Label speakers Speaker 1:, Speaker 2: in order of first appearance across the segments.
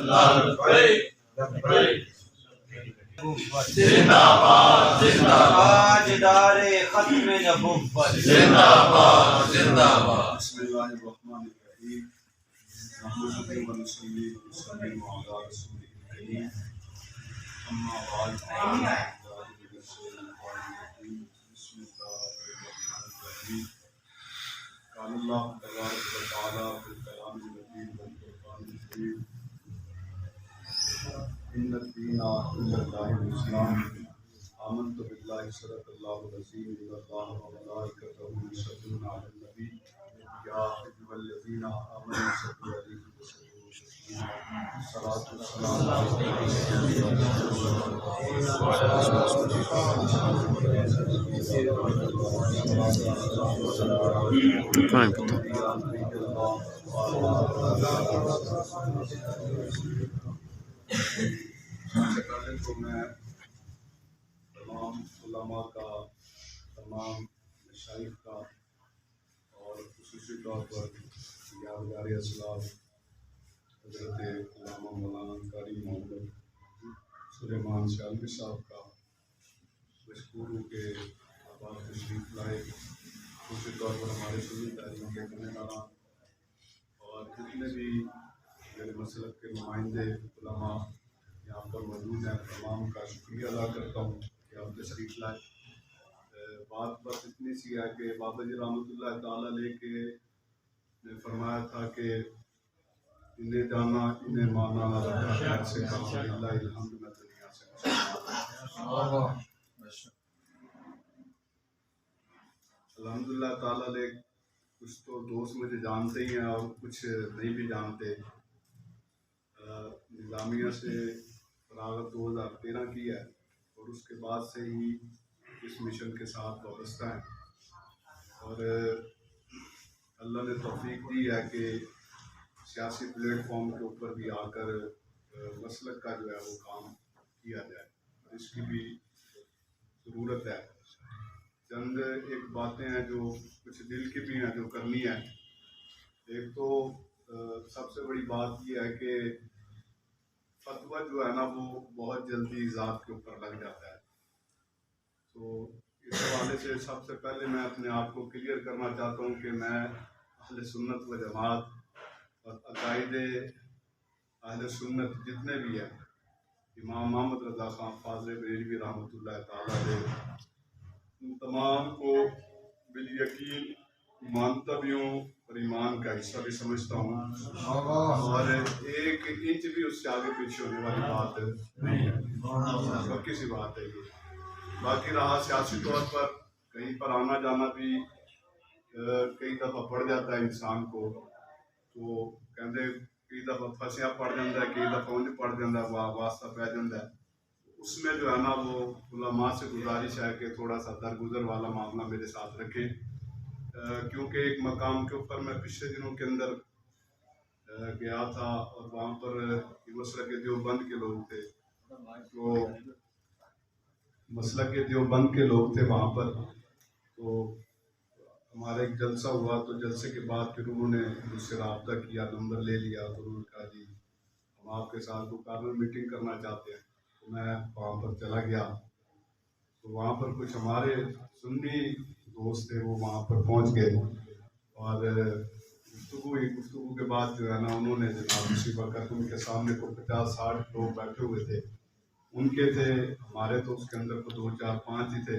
Speaker 1: زندہ باد زندہ باد تاجدار ختم نبوت زندہ باد زندہ باد بسم اللہ الرحمن الرحیم نحمدہ و نصلی و نسلم علی رسول الکریم اما بعد بسم اللہ الرحمن الرحیم قال اللہ تبارک و تعالی فی الکلام المجید والفرقان الحمید ان الدین عند اللہ الاسلام آمنت باللہ صدق اللہ العظیم ان اللہ و ملائکتہ یصلون علی النبی یا ایھا الذین آمنوا صلوا علیہ وسلموا تسلیما الصلاۃ والسلام پہلے تو میں تمام علماء کا، تمام مشائخ کا اور خصوصی طور پر یادگار اسلاف حضرت علامہ مولانا قاری محمد سلیمان سیالوی صاحب کا مشکور ہوں کہ آپ تشریف لائے، خصوصی طور پر ہمارے سنی تعلیم کے کرنے والا اور جتنے بھی میرے مسلک کے نمائندے علماء یہاں پر موجود ہیں، تمام کا شکریہ ادا کرتا ہوں کہ آپ تشریف لائے۔ بات بس اتنی سی ہے کہ بابا جی رحمۃ اللہ تعالیٰ علیہ کے نے فرمایا تھا کہ انہیں جانا انہیں مانا نہ رکھا خیر سے کام اللہ الحمد میں دنیا سے الحمد للہ تعالیٰ علیہ کچھ تو دوست مجھے جانتے ہی ہیں اور کچھ نہیں بھی جانتے۔ نظامیہ سے فراغت 2013 کی ہے اور اس کے بعد سے ہی اس مشن کے ساتھ وابستہ ہیں، اور اللہ نے توفیق دی ہے کہ سیاسی پلیٹ فارم کے اوپر بھی آ کر مسلک کا جو ہے وہ کام کیا جائے، اس کی بھی ضرورت ہے۔ چند ایک باتیں ہیں جو کچھ دل کی بھی ہیں جو کرنی ہے۔ ایک تو سب سے بڑی بات یہ ہے کہ فتویٰ جو ہے نا وہ بہت جلدی ذات کے اوپر لگ جاتا ہے، تو اس حوالے سے سب سے پہلے میں اپنے آپ کو کلیئر کرنا چاہتا ہوں کہ میں اہل سنت و جماعت اور عقائد اہل سنت جتنے بھی ہیں، امام محمد رضا خان فاضل بریلوی رحمۃ اللہ تعالیٰ علیہ، ان تمام کو بالیقین مانتا بھی ہوں اور ایمان کا حصہ بھی سمجھتا ہوں، اور ایک انچ بھی اس سے آگے پیچھے ہونے والی بات نہیں ہے، پکی سی بات ہے یہ۔ باقی رہا سیاسی طور پر کہیں پر آنا جانا بھی کئی دفعہ پڑ جاتا ہے انسان کو، تو کہتے کئی دفعہ پھنسیا پڑ جاتا ہے، کئی دفعہ انج پڑ جاتا ہے، واسطہ پہ جاتا ہے، اس میں جو ہے نا وہ علماء سے گزارش ہے کہ تھوڑا سا درگزر والا معاملہ میرے ساتھ رکھیں، کیونکہ ایک مقام کے اوپر میں پچھلے دنوں کے اندر گیا تھا اور وہاں پر مسلک دیوبند کے لوگ تھے، تو مسلک دیوبند کے لوگ تھے وہاں پر، تو ہمارا ایک جلسہ ہوا، تو جلسے کے بعد پھر انہوں نے مجھ سے رابطہ کیا، نمبر لے لیا، تو انہوں نے کہا جی ہم آپ کے ساتھ مقابل میٹنگ کرنا چاہتے ہیں، تو میں وہاں پر چلا گیا، تو وہاں پر کچھ ہمارے سنی دوست تھے، وہ وہاں پر پہنچ گئے، اور گفتگو کے بعد جو ہے نا انہوں نے جناب اسی وقت ان کے سامنے کو 50-60 لوگ بیٹھے ہوئے تھے، ان کے تھے، ہمارے تو اس کے اندر کو 2-4-5 ہی تھے،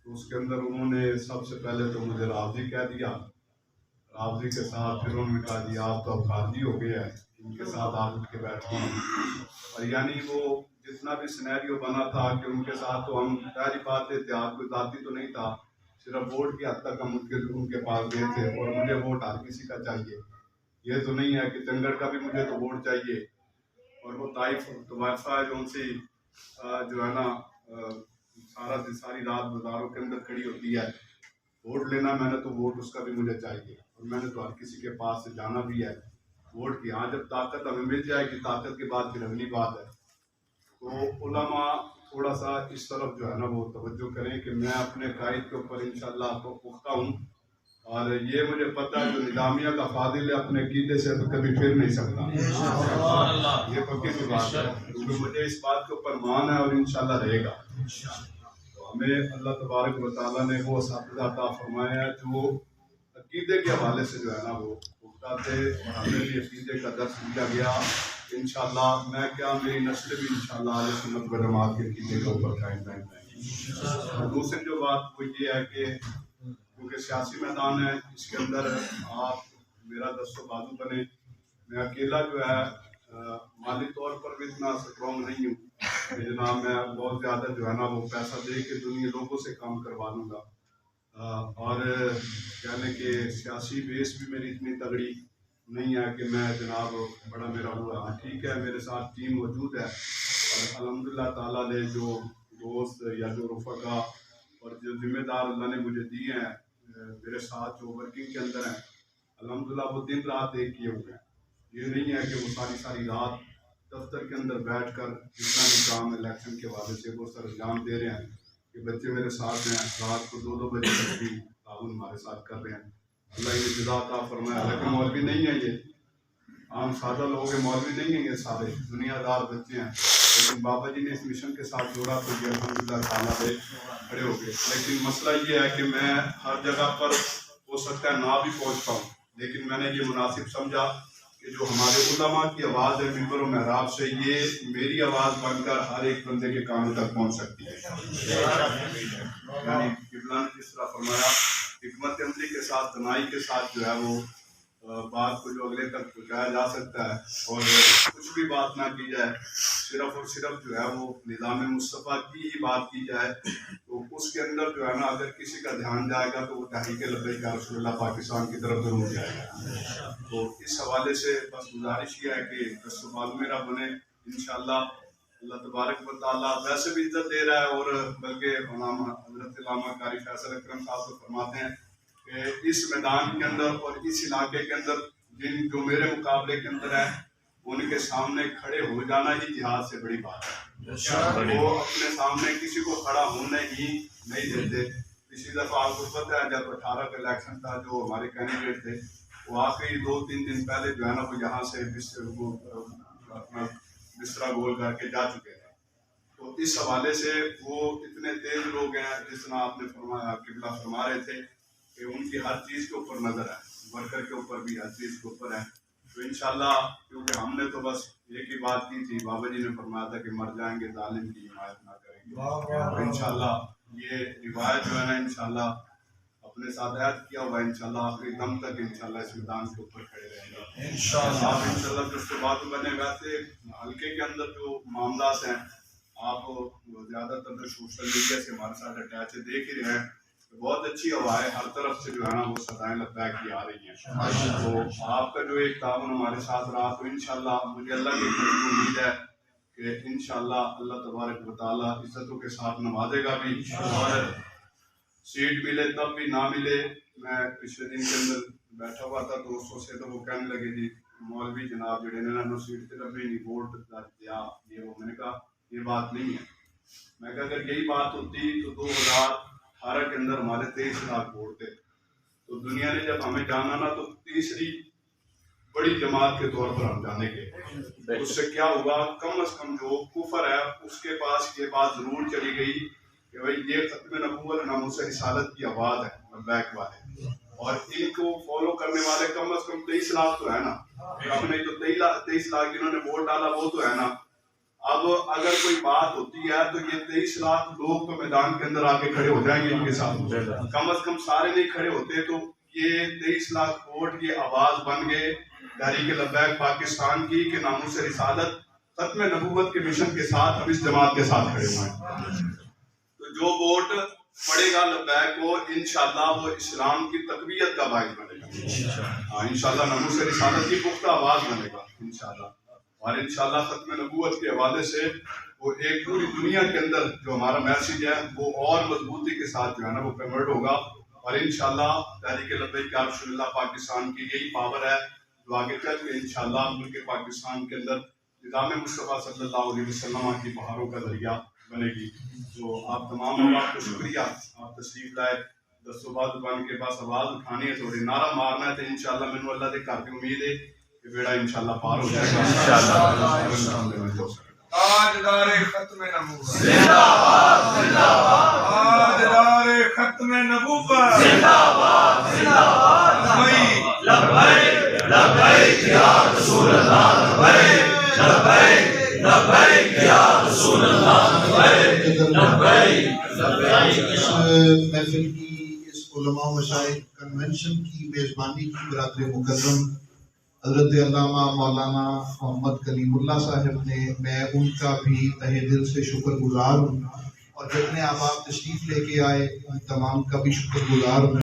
Speaker 1: تو اس کے اندر انہوں نے سب سے پہلے تو مجھے رافضی کہہ دیا، رافضی کے ساتھ پھر انہوں نے کہا جی آپ تو اب خارجی ہو گئے ہیں، ان کے ساتھ آپ اٹھ کے بیٹھ گئے، اور یعنی وہ جتنا بھی سینیریو بنا تھا کہ ان کے ساتھ تو ہم ظاہری بات ہے اتحاد کوئی ذاتی تو نہیں تھا، صرف ووٹ کی حد تک ہم ان کے پاس گئے تھے، اور مجھے ووٹ ہر کسی کا چاہیے، یہ تو نہیں ہے کہ چنگڑ کا بھی مجھے تو ووٹ چاہیے، اور وہ طائفہ ہے جو ان سے جو ہے نا ساری رات بازاروں کے اندر کھڑی ہوتی ہے، ووٹ لینا میں نے تو ووٹ اس کا بھی مجھے چاہیے، اور میں نے تو ہر کسی کے پاس سے جانا بھی ہے ووٹ کی، ہاں جب طاقت ہمیں مل جائے گی، طاقت کے بعد پھر اگلی بات ہے، تو علماء تھوڑا سا اس طرف جو ہے نا وہ توجہ کریں کہ میں اپنے قائد کے اوپر انشاءاللہ پختہ ہوں، اور یہ مجھے پتہ ہے جو نظامیہ کا فاضل ہے اپنے عقیدے سے تو کبھی پھر نہیں سکتا، یہ پکی سی بات ہے، کیونکہ مجھے اس بات کے اوپر مان ہے اور انشاءاللہ رہے گا۔ تو ہمیں اللہ تبارک و تعالیٰ نے وہ اساتذہ عطا فرمایا ہے جو عقیدے کے حوالے سے جو ہے نا وہ پختہ تھے، اور ہمیں بھی عقیدے کا درس دیا گیا۔ انشاءاللہ میں کیا میری نسل بھی انشاءاللہ اہل سنت و جماعت کے عقیدے کے اوپر قائم رہیں گے۔ اور دوسری جو بات وہ یہ ہے کہ کیونکہ سیاسی میدان ہے، اس کے اندر آپ میرا دست و بازو بنے۔ میں اکیلا جو ہے مالی طور پر بھی اتنا اسٹرانگ نہیں ہوں کہ جناب میں بہت زیادہ جو ہے نا وہ پیسہ دے کے دنیا لوگوں سے کام کروا لوں گا، اور کہنے کہ سیاسی بیس بھی میری اتنی تگڑی نہیں ہے کہ میں جناب بڑا میرا ہوا۔ ہاں ٹھیک ہے، میرے ساتھ ٹیم موجود ہے، اور الحمدللہ تعالیٰ نے جو دوست یا جو رفقا اور جو ذمہ دار اللہ نے مجھے دیے ہیں میرے ساتھ جو ورکنگ کے اندر ہیں، الحمدللہ وہ دن رات ایک کیے ہوئے ہیں۔ یہ نہیں ہے کہ وہ ساری رات دفتر کے اندر بیٹھ کر جتنا بھی کام الیکشن کے حوالے سے وہ سر انجام دے رہے ہیں کہ بچے میرے ساتھ ہیں، رات کو 2 بجے تک بھی تعاون ہمارے ساتھ کر رہے ہیں۔ اللہ انہیں جزا عطا فرمائے۔ لیکن مولوی نہیں ہے، یہ عام سادہ لوگ ہیں، مولوی نہیں ہیں، یہ سارے دنیا دار بچے ہیں، لیکن بابا جی نے اس مشن کے ساتھ جوڑا تو یہ الحمدللہ تعالیٰ سے کھڑے ہو گئے۔ لیکن مسئلہ یہ ہے کہ میں ہر جگہ پر ہو سکتا ہے نہ بھی پہنچ پاؤں، لیکن میں نے یہ مناسب سمجھا کہ جو ہمارے علماء کی آواز ہے منبر و محراب سے، یہ میری آواز بن کر ہر ایک بندے کے کانوں تک پہنچ سکتی ہے۔ یعنی قبلہ نے جس طرح فرمایا حکمت عملی کے ساتھ، تنائی کے ساتھ جو ہے وہ بات کو جو اگلے تک پہنچایا جا سکتا ہے، اور کچھ بھی بات نہ کی جائے، صرف اور صرف جو ہے وہ نظام مصطفیٰ کی ہی بات کی جائے، تو اس کے اندر جو ہے نا اگر کسی کا دھیان جائے گا تو وہ تحریک لبیک یا رسول اللہ پاکستان کی طرف ضرور جائے گا۔ تو اس حوالے سے بس گزارش یہ ہے کہ دست و بازو میرا بنے انشاءاللہ۔ اللہ تبارک و تعالیٰ ویسے بھی عزت دے رہا ہے، اور بلکہ علامہ حضرت علامہ قاری فیصل اکرم صاحب تو فرماتے ہیں کہ اس میدان کے اندر اور اس علاقے کے اندر جن جو میرے مقابلے کے اندر ہیں ان کے سامنے کھڑے ہو جانا ہی جہاد سے بڑی بات ہے۔ وہ اپنے سامنے کسی کو کھڑا ہونے ہی نہیں دیتے۔ پچھلی دفعہ آپ کو پتہ ہے جب 18 کا الیکشن تھا، جو ہمارے کینڈیڈیٹ تھے وہ آخری 2-3 دن پہلے جو ہے نا وہ یہاں سے اپنا بستر گول کر کے جا چکے تھے۔ تو اس حوالے سے وہ اتنے تیز لوگ ہیں، جس طرح آپ نے فرمایا، قبلہ فرما رہے تھے کہ ان کی ہر چیز کے اوپر نظر ہے، ورکر کے اوپر بھی ہر چیز کے اوپر ہے۔ تو انشاءاللہ کیونکہ ہم نے تو بس ایک ہی بات کی تھی، بابا جی نے فرمایا تھا کہ مر جائیں گے ظالم کی حمایت نہ کریں گے، تو انشاءاللہ یہ روایت جو ہے نا انشاءاللہ اپنے ساتھ عہد کیا ہوا ہے، انشاءاللہ آخری دم تک انشاءاللہ اس میدان کے اوپر کھڑے رہیں گے آپ انشاءاللہ۔ دست و بازو بنے ویسے حلقے کے اندر جو معاملات ہیں، آپ زیادہ تر سوشل میڈیا سے ہمارے ساتھ اٹیچ ہے، دیکھ ہی رہے ہیں، بہت اچھی ہوا ہے، ہر طرف سے جو ہے نا وہ صدائیں لبیک کی آ رہی ہیں۔ تو آپ کا جو ایک تعاون ہمارے ساتھ رہا، تو انشاءاللہ مجھے اللہ کی امید ہے کہ انشاءاللہ اللہ تبارک و تعالیٰ عزتوں کے ساتھ نوازے گا بھی، اور سیٹ ملے تب بھی نہ ملے۔ میں پچھلے دن کے اندر بیٹھا ہوا تھا دوستوں سے، تو وہ کہنے لگے جی مولوی جناب جڑے نے نا سیٹ تے لبھی نہیں، ووٹ دیا یہ وہ۔ میں نے کہا یہ بات نہیں ہے۔ میں کہا اگر یہی بات ہوتی تو 2018 کے اندر ہمارے 23 لاکھ ووٹ تھے، تو دنیا نے جب ہمیں جانا نا تو تیسری بڑی جماعت کے طور پر ہم جانے کے۔ اس سے کیا ہوا، کم از کم جو کفر ہے اس کے پاس یہ بات ضرور چلی گئی کہ بھائی یہ ختم نبوت ناموس رسالت کی آواز ہے لبیک والے، اور ان کو فالو کرنے والے کم از کم 23 لاکھ تو ہے نا۔ ہم نے جو 23 لاکھ جنہوں نے ووٹ ڈالا وہ تو ہے نا۔ اب اگر کوئی بات ہوتی ہے تو یہ 23 لاکھ لوگ تو میدان کے اندر آ کے کھڑے ہو جائیں گے ان کے ساتھ، کم از کم سارے نہیں کھڑے ہوتے تو یہ 23 لاکھ ووٹ یہ آواز بن گئے تحریک لبیک پاکستان کی کہ ناموس رسالت ختم نبوت کے مشن کے ساتھ ہم اس جماعت کے ساتھ کھڑے ہوئے ہیں۔ تو جو ووٹ پڑے گا لبیک کو انشاءاللہ وہ اسلام کی تقویت کا باعث بنے گا، انشاءاللہ ناموس رسالت کی پختہ آواز بنے گا انشاءاللہ، اور انشاءاللہ ختم نبوت کے حوالے سے وہ ایک پوری دنیا کے اندر جو ہمارا میسیج ہے وہ اور مضبوطی کے ساتھ جو ہے نا وہ کنورٹ ہوگا، اور انشاءاللہ تحریک لبیک یا رسول اللہ پاکستان کی یہی پاور ہے جو آگے چل کے انشاءاللہ ملک پاکستان کے اندر نظام مصطفیٰ صلی اللہ علیہ وسلم کی بہاروں کا ذریعہ بنے گی۔ تو آپ تمام لوگوں کو شکریہ، آپ تشریف لائے، دست و بازو بن کے بس آواز اٹھانی ہے، تھوڑی نعرہ مارنا ہے، تو انشاءاللہ مینوں اللہ دے گھر کی امید ہے یہ بیڑا انشاءاللہ پار ہو جائے گا.
Speaker 2: تاجدار ختم نبوت زندہ باد زندہ باد. تاجدار ختم نبوت زندہ باد زندہ باد. لبیک لبیک یا رسول اللہ. لبیک لبیک لبیک یا رسول اللہ. لبیک لبیک لبیک.
Speaker 3: اس محفل کی، اس علماء و مشائخ کنونشن کی میزبانی کی برادر مکرم حضرت علامہ مولانا محمد کلیم اللہ صاحب نے، میں ان کا بھی تہہ دل سے شکر گزار ہوں، اور جتنے احباب تشریف لے کے آئے ان تمام کا بھی شکر گزار ہوں.